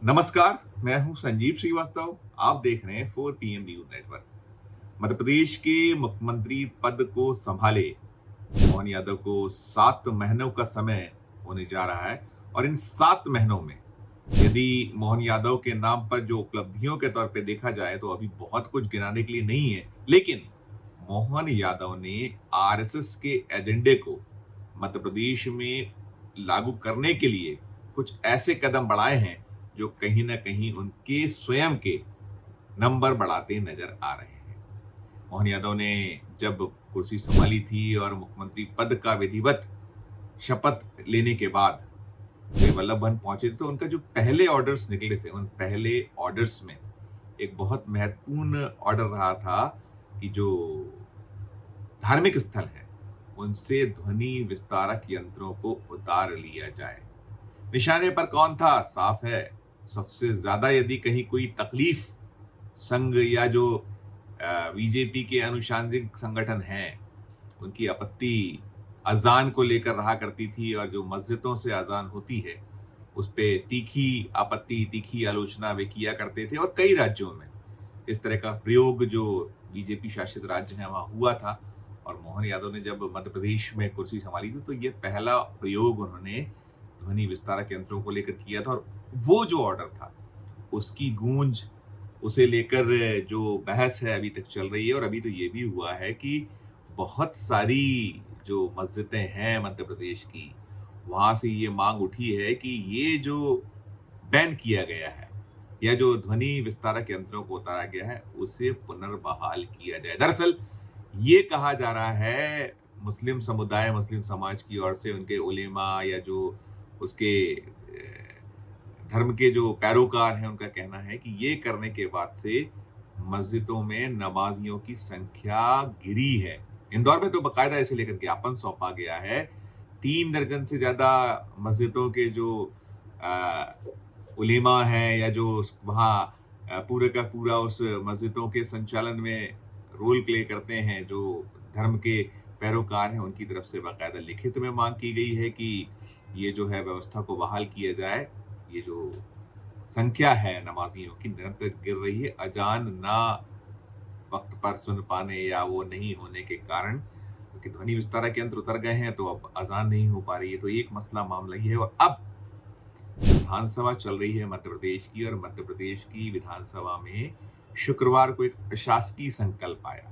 नमस्कार, मैं हूं संजीव श्रीवास्तव। आप देख रहे हैं 4 PM news network. Madhya Pradesh के मुख्यमंत्री पद को संभाले मोहन यादव को 7 महीनों का समय होने जा रहा है और इन 7 महीनों में यदि मोहन यादव के नाम पर जो उपलब्धियों के तौर पे देखा जाए तो अभी बहुत कुछ गिनाने के लिए नहीं है, लेकिन मोहन यादव ने आरएसएस के एजेंडे को मध्य प्रदेश में लागू करने के लिए कुछ ऐसे कदम बढ़ाए हैं जो कहीं ना कहीं उनके स्वयं के नंबर बढ़ाते नजर आ रहे हैं। मोहन यादव ने जब कुर्सी संभाली थी और मुख्यमंत्री पद का विधिवत शपथ लेने के बाद वे वल्लभ भवन पहुंचे थे, तो उनका जो पहले ऑर्डर्स निकले थे, उन पहले ऑर्डर्स में एक बहुत महत्वपूर्ण ऑर्डर रहा था कि जो धार्मिक स्थल है उनसे ध्वनि विस्तारक यंत्रों को उतार लिया जाए। निशाने पर कौन था? साफ है, सबसे ज्यादा यदि कहीं कोई तकलीफ संघ या जो बीजेपी के अनुशांसिक संगठन हैं उनकी आपत्ति अजान को लेकर रहा करती थी, और जो मस्जिदों से अजान होती है उस पे तीखी आपत्ति, तीखी आलोचना वे किया करते थे। और कई राज्यों में इस तरह का प्रयोग जो बीजेपी शासित राज्य है वहां हुआ था, और मोहन यादव ने जब मध्य प्रदेश में कुर्सी संभाली थी तो ये पहला प्रयोग उन्होंने ध्वनि विस्तारक यंत्रों को लेकर किया था। और वो जो ऑर्डर था उसकी गूंज, उसे लेकर जो बहस है अभी तक चल रही है। और अभी तो ये भी हुआ है कि बहुत सारी जो मस्जिदें हैं मध्य प्रदेश की, वहां से ये मांग उठी है कि ये जो बैन किया गया है या जो ध्वनि विस्तारक यंत्रों को उतारा गया है उसे पुनर्बहाल किया जाए। दरअसल ये कहा जा रहा है मुस्लिम समुदाय, मुस्लिम समाज की ओर से, उनके उलेमा या जो उसके धर्म के जो पैरोकार हैं उनका कहना है कि ये करने के बाद से मस्जिदों में नमाजियों की संख्या गिरी है। इंदौर में तो बाकायदा इसे लेकर ज्ञापन सौंपा गया है। 3 दर्जन से ज्यादा मस्जिदों के जो उलेमा हैं या जो वहाँ पूरे का पूरा उस मस्जिदों के संचालन में रोल प्ले करते हैं, जो धर्म के पैरोकार हैं, उनकी तरफ से बाकायदा लिखित में मांग की गई है कि ये जो है व्यवस्था को बहाल किया जाए। ये जो संख्या है नमाजियों की निरंतर गिर रही है, अजान ना वक्त पर सुन पाने या वो नहीं होने के कारण, क्योंकि ध्वनि विस्तारक यंत्र उतर गए हैं तो अब अजान नहीं हो पा रही है। तो एक मसला मामला ये है। और अब विधानसभा चल रही है मध्य प्रदेश की, और मध्य प्रदेश की विधानसभा में शुक्रवार को एक अशासकीय संकल्प आया।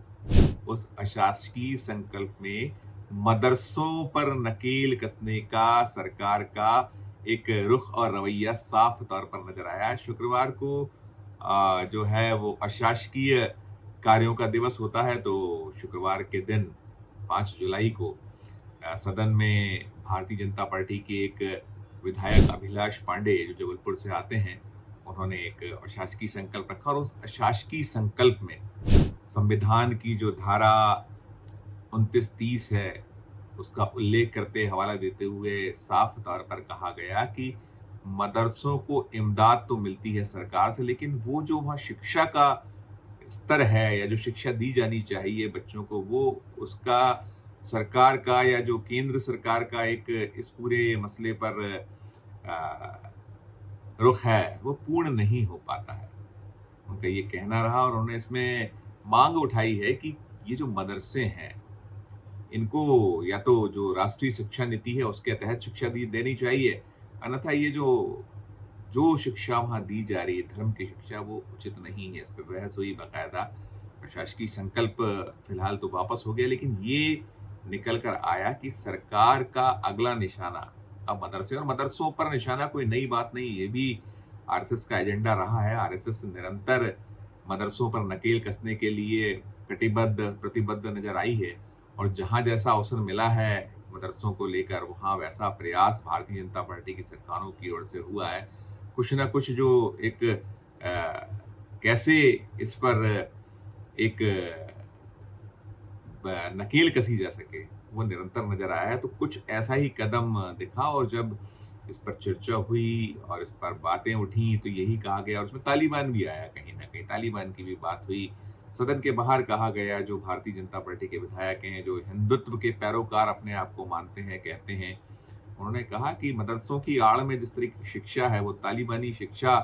उस अशासकीय संकल्प में मदरसों पर नकेल कसने का सरकार का एक रुख और रवैया साफ तौर पर नजर आया। शुक्रवार को जो है वो अशासकीय कार्यों का दिवस होता है, तो शुक्रवार के दिन 5 जुलाई को सदन में भारतीय जनता पार्टी के एक विधायक अभिलाष पांडे जो जबलपुर से आते हैं, उन्होंने एक अशासकीय संकल्प रखा। और उस अशासकीय संकल्प में संविधान की जो धारा 29-30 है उसका उल्लेख करते, हवाला देते हुए साफ तौर पर कहा गया कि मदरसों को इमदाद तो मिलती है सरकार से, लेकिन वो जो वहाँ शिक्षा का स्तर है या जो शिक्षा दी जानी चाहिए बच्चों को, वो उसका सरकार का या जो केंद्र सरकार का एक इस पूरे मसले पर रुख है वो पूर्ण नहीं हो पाता है, उनका ये कहना रहा। और उन्होंने इसमें मांग उठाई है कि ये जो मदरसे हैं इनको या तो जो राष्ट्रीय शिक्षा नीति है उसके तहत शिक्षा देनी चाहिए, अन्यथा ये जो जो शिक्षा वहाँ दी जा रही है धर्म की शिक्षा वो उचित नहीं है। इस पर बहस हुई बाकायदा। प्रशासकीय संकल्प फिलहाल तो वापस हो गया, लेकिन ये निकल कर आया कि सरकार का अगला निशाना अब मदरसे, और मदरसों पर निशाना कोई नई बात नहीं, ये भी आरएसएस का एजेंडा रहा है। आरएसएस निरंतर मदरसों पर नकेल कसने के लिए प्रतिबद्ध नजर आई है, और जहां जैसा अवसर मिला है मदरसों को लेकर वहां वैसा प्रयास भारतीय जनता पार्टी की सरकारों की ओर से हुआ है। कुछ ना कुछ जो एक कैसे इस पर एक नकेल कसी जा सके वो निरंतर नजर आया है। तो कुछ ऐसा ही कदम दिखा, और जब इस पर चर्चा हुई और इस पर बातें उठी तो यही कहा गया, और उसमें तालिबान भी आया, कहीं ना कहीं तालिबान की भी बात हुई। सदन के बाहर कहा गया, जो भारतीय जनता पार्टी के विधायक हैं जो हिंदुत्व के पैरोकार अपने आप को मानते हैं, कहते हैं, उन्होंने कहा कि मदरसों की आड़ में जिस तरह की शिक्षा है वो तालिबानी शिक्षा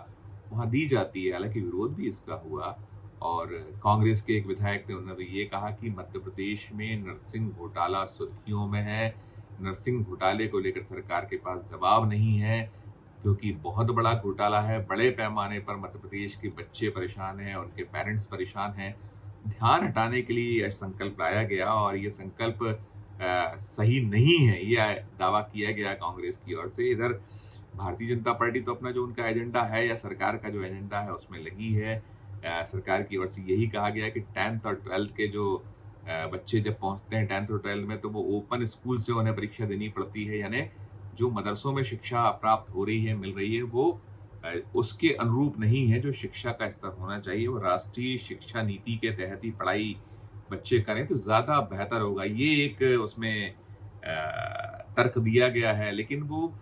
वहाँ दी जाती है। हालाँकि विरोध भी इसका हुआ और कांग्रेस के एक विधायक थे, उन्होंने तो ये कहा कि मध्य प्रदेश में नरसिंह घोटाला सुर्खियों में है। नरसिंह घोटाले को लेकर सरकार के पास जवाब नहीं है, क्योंकि बहुत बड़ा घोटाला है। बड़े पैमाने पर मध्य प्रदेश के बच्चे परेशान हैं, उनके पेरेंट्स परेशान हैं। ध्यान हटाने के लिए यह संकल्प लाया गया और ये संकल्प सही नहीं है, ये दावा किया गया कांग्रेस की ओर से। इधर भारतीय जनता पार्टी तो अपना जो उनका एजेंडा है या सरकार का जो एजेंडा है उसमें लगी है। सरकार की ओर से यही कहा गया है कि 10th और 12th के जो बच्चे जब पहुँचते हैं 10th और 12th में, तो वो ओपन स्कूल से उन्हें परीक्षा देनी पड़ती है। यानी जो मदरसों में शिक्षा प्राप्त हो रही है, मिल रही है, वो उसके अनुरूप नहीं है जो शिक्षा का स्तर होना चाहिए। वो राष्ट्रीय शिक्षा नीति के तहत ही पढ़ाई बच्चे करें तो ज़्यादा बेहतर होगा। ये एक उसमें तर्क दिया गया है, लेकिन वो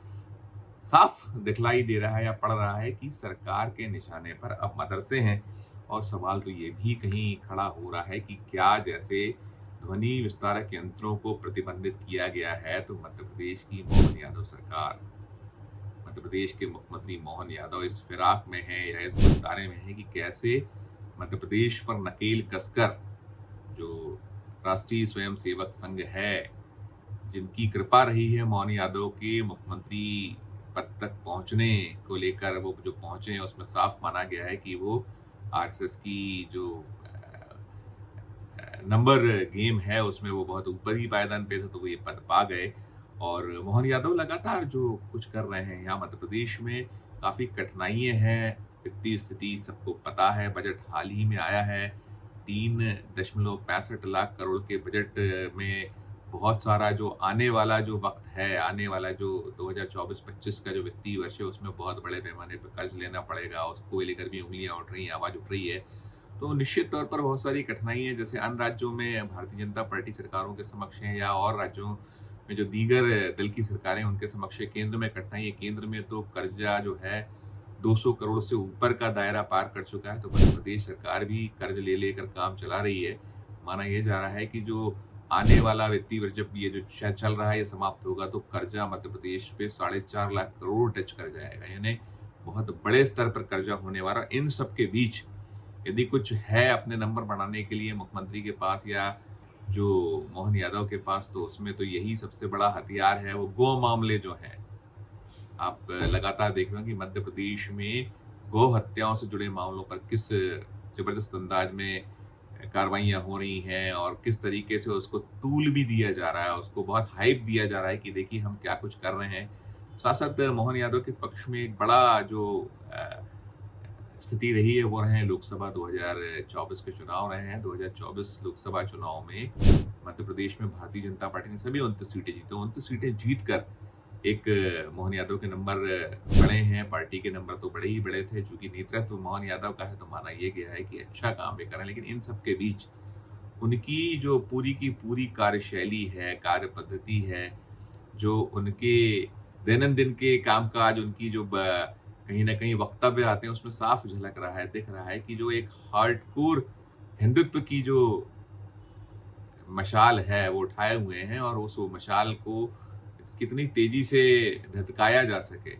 साफ दिखलाई दे रहा है या पड़ रहा है कि सरकार के निशाने पर अब मदरसे हैं। और सवाल तो ये भी कहीं खड़ा हो रहा है कि क्या जैसे ध्वनि विस्तारक यंत्रों को प्रतिबंधित किया गया है, तो मध्य प्रदेश की मोहन यादव सरकार, मध्य प्रदेश के मुख्यमंत्री मोहन यादव इस फिराक में है या इस गुस्तारे में है कि कैसे मध्य प्रदेश पर नकेल कसकर जो राष्ट्रीय स्वयंसेवक संघ है, जिनकी कृपा रही है मोहन यादव के मुख्यमंत्री पद तक पहुंचने को लेकर, वो जो पहुंचे हैं उसमें साफ माना गया है कि वो आरएसएस की जो नंबर गेम है उसमें वो बहुत ऊपर ही पायदान पे थे, तो वो ये पद पा गए। और मोहन यादव लगातार जो कुछ कर रहे हैं यहाँ मध्य प्रदेश में, काफ़ी कठिनाइयाँ हैं। वित्तीय स्थिति सबको पता है, बजट हाल ही में आया है। 3.65 लाख करोड़ के बजट में बहुत सारा जो आने वाला जो वक़्त है, आने वाला जो 2024-25 का जो वित्तीय वर्ष है, उसमें बहुत बड़े पैमाने पे कर्ज़ लेना पड़ेगा। उसको लेकर भी उँगलियाँ उठ रही हैं, आवाज़ उठ रही है। तो निश्चित तौर पर बहुत सारी कठिनाइयाँ जैसे अन्य राज्यों में भारतीय जनता पार्टी सरकारों के समक्ष हैं, या और राज्यों में जो दीगर दल की सरकारें उनके समक्ष है। केंद्र में कठिनाई है, केंद्र में तो कर्जा जो है 200 करोड़ से ऊपर का दायरा पार कर चुका है, तो मध्य प्रदेश सरकार भी कर्ज ले लेकर काम चला रही है। माना यह जा रहा है कि जो आने वाला वित्तीय वर्ष जब ये जो चल रहा है ये समाप्त होगा, तो कर्जा मध्य प्रदेश पे 4.5 लाख करोड़ टच कर जाएगा। यानी बहुत बड़े स्तर पर कर्जा होने वाला। इन सब के बीच यदि कुछ है अपने नंबर बढ़ाने के लिए मुख्यमंत्री के पास या जो मोहन यादव के पास, तो उसमें तो यही सबसे बड़ा हथियार है, वो गौ मामले जो हैं। आप लगातार देख रहे हो कि मध्य प्रदेश में गौ हत्याओं से जुड़े मामलों पर किस जबरदस्त अंदाज में कार्रवाइयाँ हो रही हैं और किस तरीके से उसको तूल भी दिया जा रहा है, उसको बहुत हाइप दिया जा रहा है कि देखिए हम क्या कुछ कर रहे हैं। साथ-साथ मोहन यादव के पक्ष में एक बड़ा जो स्थिति रही है वो रहे हैं लोकसभा 2024 के चुनाव रहे हैं। 2024 लोकसभा चुनाव में मध्य प्रदेश में भारतीय जनता पार्टी ने सभी 29 सीटें जीती। 29 सीटें जीतकर एक मोहन यादव के नंबर बढ़े हैं, पार्टी के नंबर तो बड़े ही बड़े थे। चूँकि नेतृत्व मोहन यादव का है तो माना ये गया है कि अच्छा काम भी करें, लेकिन इन सब के बीच उनकी जो पूरी की पूरी कार्यशैली है, कार्य पद्धति है, जो उनके दैनंदिन के कामकाज, उनकी जो कहीं न कहीं वक्तव्य आते हैं उसमें साफ झलक रहा है, दिख रहा है कि जो एक हार्डकोर हिंदुत्व की जो मशाल है वो उठाए हुए हैं और उस मशाल को कितनी तेजी से धधकाया जा सके,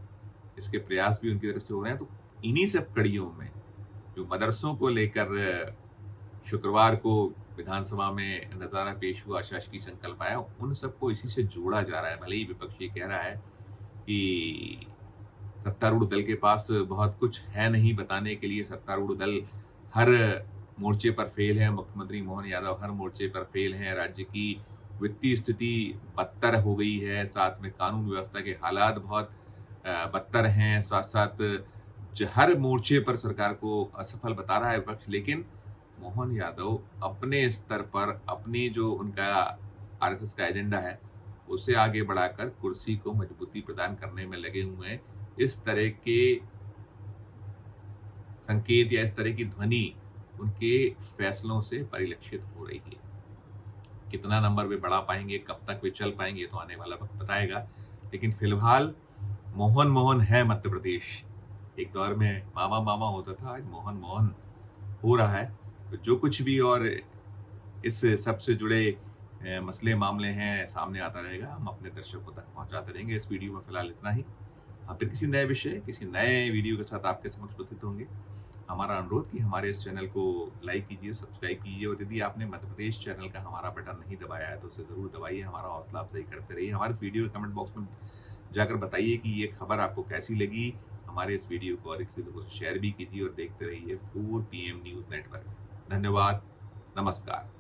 इसके प्रयास भी उनकी तरफ से हो रहे हैं। तो इन्हीं सब कड़ियों में जो मदरसों को लेकर शुक्रवार को विधानसभा में नज़ारा पेश हुआ, शासकीय संकल्प आया, उन सबको इसी से जोड़ा जा रहा है। भले ही विपक्ष ये कह रहा है कि सत्तारूढ़ दल के पास बहुत कुछ है नहीं बताने के लिए, सत्तारूढ़ दल हर मोर्चे पर फेल है, मुख्यमंत्री मोहन यादव हर मोर्चे पर फेल हैं, राज्य की वित्तीय स्थिति बदतर हो गई है, साथ में कानून व्यवस्था के हालात बहुत बदतर हैं, साथ-साथ हर मोर्चे पर सरकार को असफल बता रहा है विपक्ष। लेकिन मोहन यादव अपने स्तर पर अपनी जो उनका आरएसएस का एजेंडा है, उसे आगे बढ़ाकर कुर्सी को मजबूती प्रदान करने में लगे हुए हैं। इस तरह के संकेत या इस तरह की ध्वनि उनके फैसलों से परिलक्षित हो रही है। कितना नंबर वे बढ़ा पाएंगे, कब तक वे चल पाएंगे, तो आने वाला वक्त बताएगा। लेकिन फिलहाल मोहन मोहन है मध्य प्रदेश। एक दौर में मामा मामा होता था, आज मोहन मोहन हो रहा है। तो जो कुछ भी और इस सब से जुड़े मसले मामले हैं सामने आता रहेगा, हम अपने दर्शकों तक पहुंचाते रहेंगे। इस वीडियो में फिलहाल इतना ही। हम फिर किसी नए विषय, किसी नए वीडियो के साथ आपके समक्ष उपस्थित होंगे। हमारा अनुरोध कि हमारे इस चैनल को लाइक कीजिए, सब्सक्राइब कीजिए और यदि आपने मध्य प्रदेश चैनल का हमारा बटन नहीं दबाया है तो उसे ज़रूर दबाइए। हमारा हौसला अफ़ज़ाई करते रहिए। हमारे इस वीडियो के कमेंट बॉक्स में जाकर बताइए कि ये खबर आपको कैसी लगी। हमारे इस वीडियो को अधिक से लोगों से शेयर भी कीजिए और देखते रहिए 4 PM न्यूज़ नेटवर्क। धन्यवाद, नमस्कार।